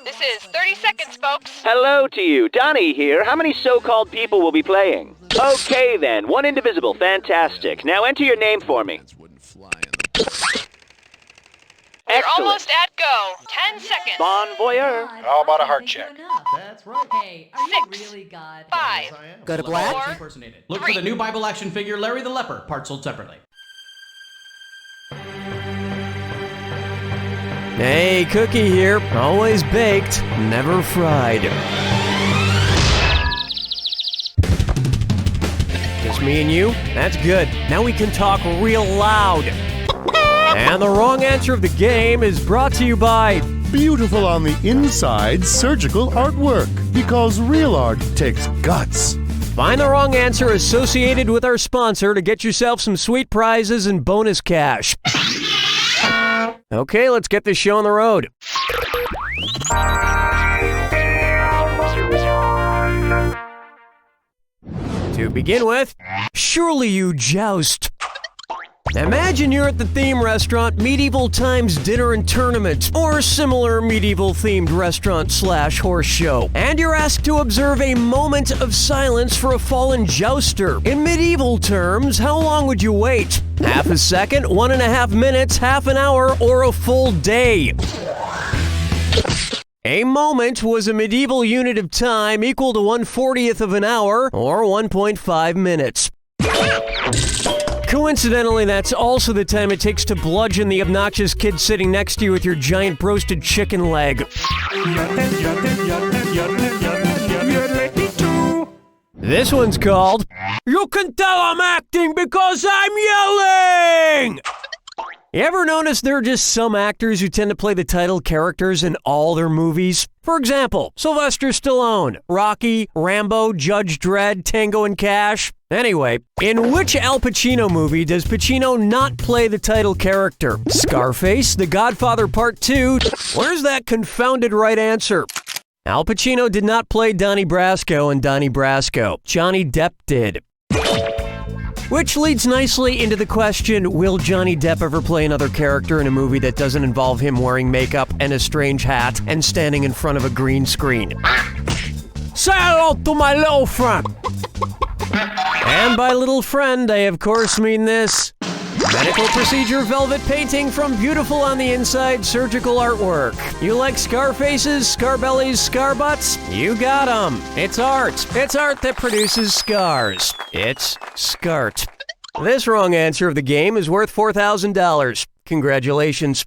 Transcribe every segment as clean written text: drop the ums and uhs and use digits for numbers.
This is 30 seconds, folks. Hello to you, Donnie here. How many so-called people will be playing? Okay then, one indivisible, fantastic. Now enter your name for me. We're Excellent. almost at go. 10 seconds. Bon voyeur. How about a heart check? That's right. Hey, are you 6, really God? 5, Go to black. 4, Impersonated. Look for the new Bible action figure, Larry the Leper, parts sold separately. Hey, Cookie here. Always baked, never fried. Just me and you? That's good. Now we can talk real loud. And the wrong answer of the game is brought to you by Beautiful on the inside surgical artwork, because real art takes guts. Find the wrong answer associated with our sponsor to get yourself some sweet prizes and bonus cash. Okay, let's get this show on the road. To begin with, surely you joust. Imagine you're at the theme restaurant Medieval Times Dinner and Tournament, or similar medieval-themed restaurant/horse show, and you're asked to observe a moment of silence for a fallen jouster. In medieval terms, how long would you wait? Half a second, 1.5 minutes, half an hour, or a full day? A moment was a medieval unit of time equal to 1/40th of an hour, or 1.5 minutes. Coincidentally, that's also the time it takes to bludgeon the obnoxious kid sitting next to you with your giant roasted chicken leg. This one's called, "You Can Tell I'm Acting Because I'm Yelling!" You ever notice there are just some actors who tend to play the title characters in all their movies? For example, Sylvester Stallone, Rocky, Rambo, Judge Dredd, Tango and Cash. Anyway, in which Al Pacino movie does Pacino not play the title character? Scarface, The Godfather Part 2? Where's that confounded right answer? Al Pacino did not play Donnie Brasco in Donnie Brasco. Johnny Depp did. Which leads nicely into the question, will Johnny Depp ever play another character in a movie that doesn't involve him wearing makeup and a strange hat and standing in front of a green screen? Say hello to my little friend! And by little friend, I of course mean this. Medical procedure velvet painting from Beautiful on the Inside surgical artwork. You like scar faces, scar bellies, scar butts? You got 'em. It's art. It's art that produces scars. It's SCART. This wrong answer of the game is worth $4,000. Congratulations.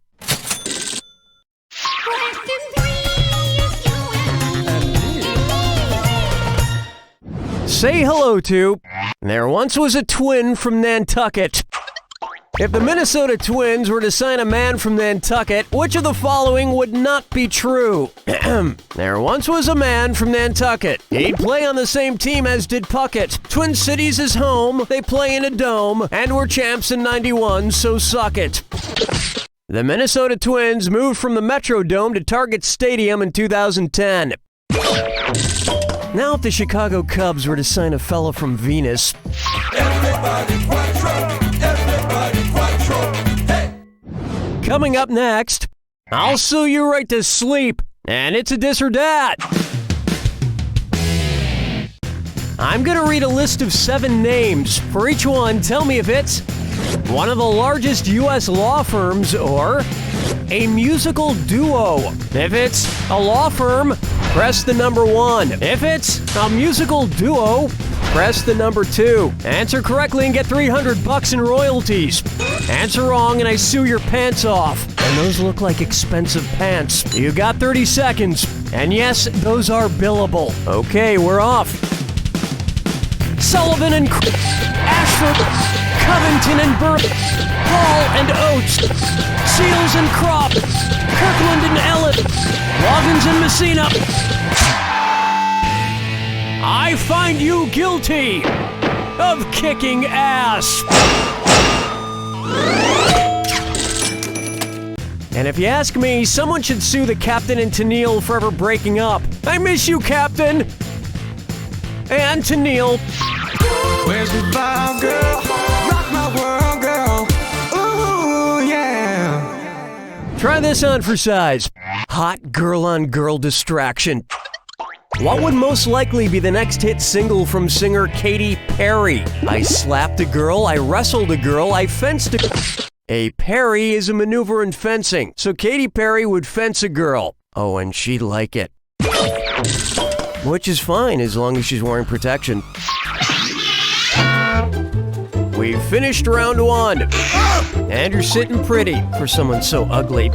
Say hello to, there once was a twin from Nantucket. If the Minnesota Twins were to sign a man from Nantucket, which of the following would not be true? There once was a man from Nantucket. He'd play on the same team as did Puckett. Twin Cities is home, they play in a dome, and we're champs in '91, so suck it. The Minnesota Twins moved from the Metrodome to Target Stadium in 2010. Now if the Chicago Cubs were to sign a fella from Venus... Coming up next, I'll sue you right to sleep, and it's a this or that. I'm gonna read a list of 7 names. For each one, tell me if it's one of the largest U.S. law firms or a musical duo. If it's a law firm, press the number 1. If it's a musical duo, press the number 2. Answer correctly and get $300 in royalties. Answer wrong and I sue your pants off. And those look like expensive pants. You got 30 seconds. And yes, those are billable. Okay, we're off. Sullivan and Ashford, Covington and Burke, Hall and Oates, Seals and Crop, Kirkland and Ellett, Loggins and Messina. I find you guilty of kicking ass. And if you ask me, someone should sue the Captain and Tennille for ever breaking up. I miss you, Captain. And Tennille. Where's the vibe, girl? Rock my world, girl. Ooh, yeah. Try this on for size. hot girl-on-girl distraction. What would most likely be the next hit single from singer Katy Perry? I slapped a girl, I wrestled a girl, I fenced a... A parry is a maneuver in fencing, so Katy Perry would fence a girl. Oh, and she'd like it. Which is fine as long as she's wearing protection. We've finished round 1. And you're sitting pretty for someone so ugly.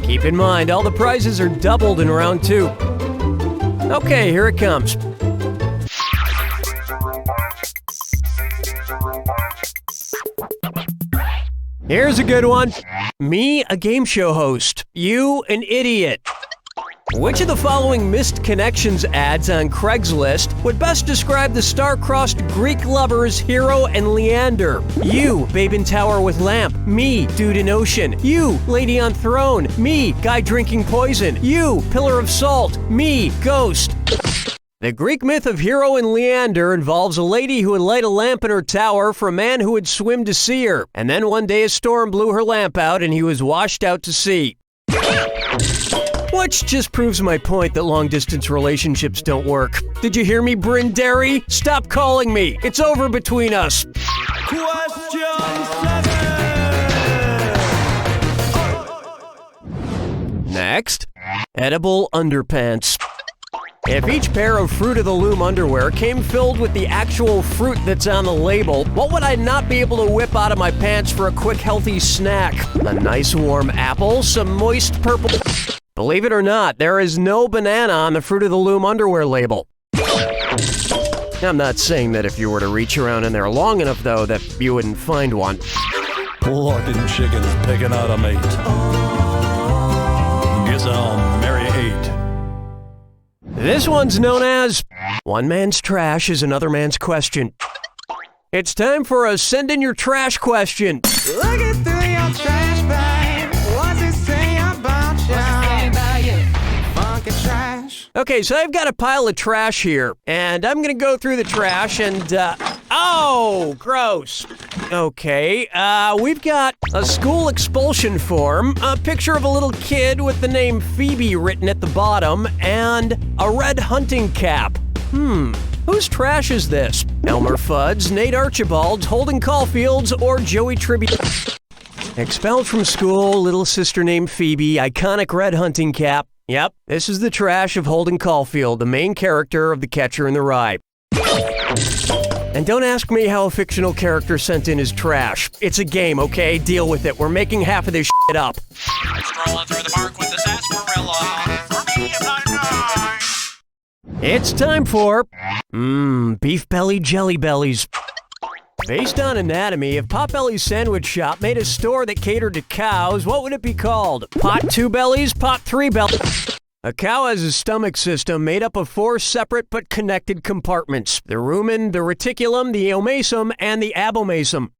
Keep in mind, all the prizes are doubled in round 2. Okay, here it comes. Here's a good one. Me, a game show host. You, an idiot. Which of the following missed connections ads on Craigslist would best describe the star-crossed Greek lovers Hero and Leander? You, babe in tower with lamp. Me, dude in ocean. You, lady on throne. Me, guy drinking poison. You, pillar of salt. Me, ghost. The Greek myth of Hero and Leander involves a lady who would light a lamp in her tower for a man who would swim to see her. And then one day a storm blew her lamp out and he was washed out to sea. Which just proves my point that long-distance relationships don't work. Did you hear me, Bryn Derry? Stop calling me. It's over between us. Question 7. Next, edible underpants. If each pair of Fruit of the Loom underwear came filled with the actual fruit that's on the label, what would I not be able to whip out of my pants for a quick, healthy snack? A nice warm apple, some moist purple... Believe it or not, there is no banana on the Fruit of the Loom underwear label. I'm not saying that if you were to reach around in there long enough, though, that you wouldn't find one. Looking chickens picking out a mate. Guess I'll marry 8. This one's known as one man's trash is another man's question. It's time for a send in your trash question. Looking through your trash bag. What's it say about you? Funky trash. Okay, so I've got a pile of trash here, and I'm gonna go through the trash and, oh, gross. Okay, we've got a school expulsion form, a picture of a little kid with the name Phoebe written at the bottom, and a red hunting cap. Whose trash is this? Elmer Fudd's, Nate Archibald's, Holden Caulfield's, or Joey Tribute? Expelled from school, little sister named Phoebe, iconic red hunting cap. Yep, this is the trash of Holden Caulfield, the main character of The Catcher in the Rye. And don't ask me how a fictional character sent in his trash. It's a game, okay? Deal with it. We're making half of this shit up. Strolling through the park with the sarsaparilla. For me, I'm not a It's time for... beef belly jelly bellies. Based on anatomy, if Potbelly's Sandwich Shop made a store that catered to cows, what would it be called? Pot 2 bellies, Pot 3 bellies. A cow has a stomach system made up of 4 separate but connected compartments. The rumen, the reticulum, the omasum, and the abomasum.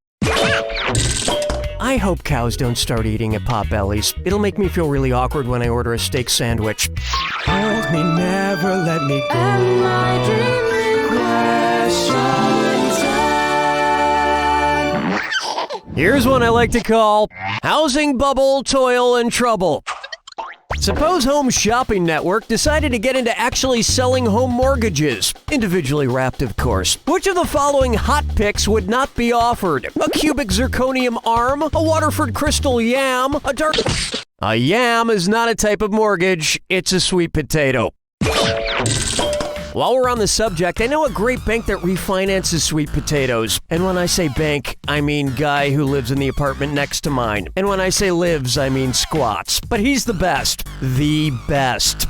I hope cows don't start eating at Potbelly's. It'll make me feel really awkward when I order a steak sandwich. Hold me, never let me go. Am I dreaming? Here's one I like to call Housing Bubble, Toil, and Trouble. Suppose Home Shopping Network decided to get into actually selling home mortgages. Individually wrapped, of course. Which of the following hot picks would not be offered? A cubic zirconium arm? A Waterford crystal yam? A dark... A yam is not a type of mortgage. It's a sweet potato. While we're on the subject, I know a great bank that refinances sweet potatoes. And when I say bank, I mean guy who lives in the apartment next to mine. And when I say lives, I mean squats. But he's the best. The best.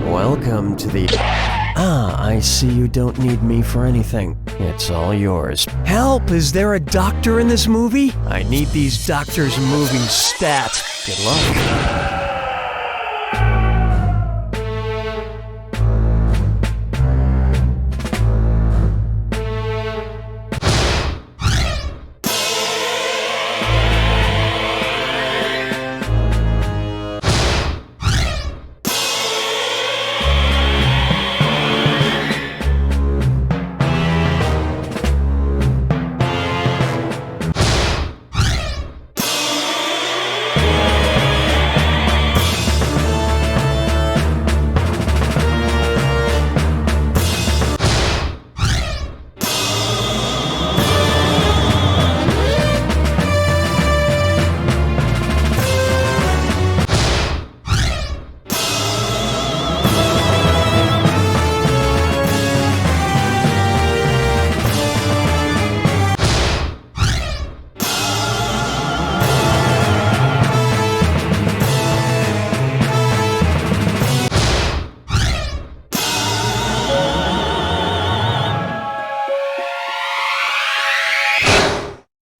Welcome to the... I see you don't need me for anything. It's all yours. Help! Is there a doctor in this movie? I need these doctors moving stat. Good luck.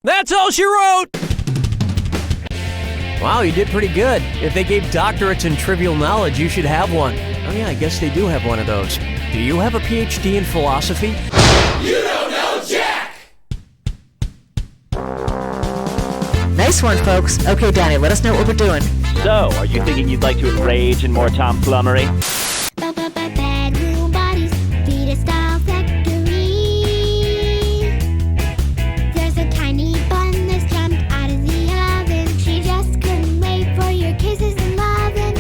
That's all she wrote! Wow, you did pretty good. If they gave doctorates in trivial knowledge, you should have one. Oh yeah, I guess they do have one of those. Do you have a PhD in philosophy? You don't know Jack! Nice one, folks. Okay, Danny, let us know what we're doing. So, are you thinking you'd like to enrage in more tomflummery? Bedroom bodies, fetus style factory. There's a tiny bun that's jumped out of the oven. She just couldn't wait for your kisses and loving.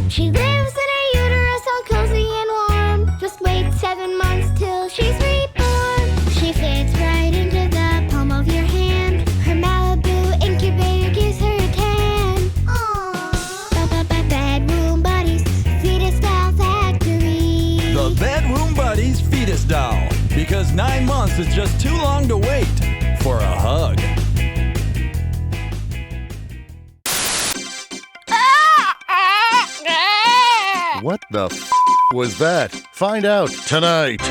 She lives in a uterus all cozy and warm. Just wait 7 months till she's reborn. She fits right into the palm of your hand. Her Malibu incubator gives her a tan. Bedroom buddies, fetus doll factory. The Bedroom Buddies Fetus Doll. Because 9 months is just too long to wait for a hug. What the was that? Find out tonight.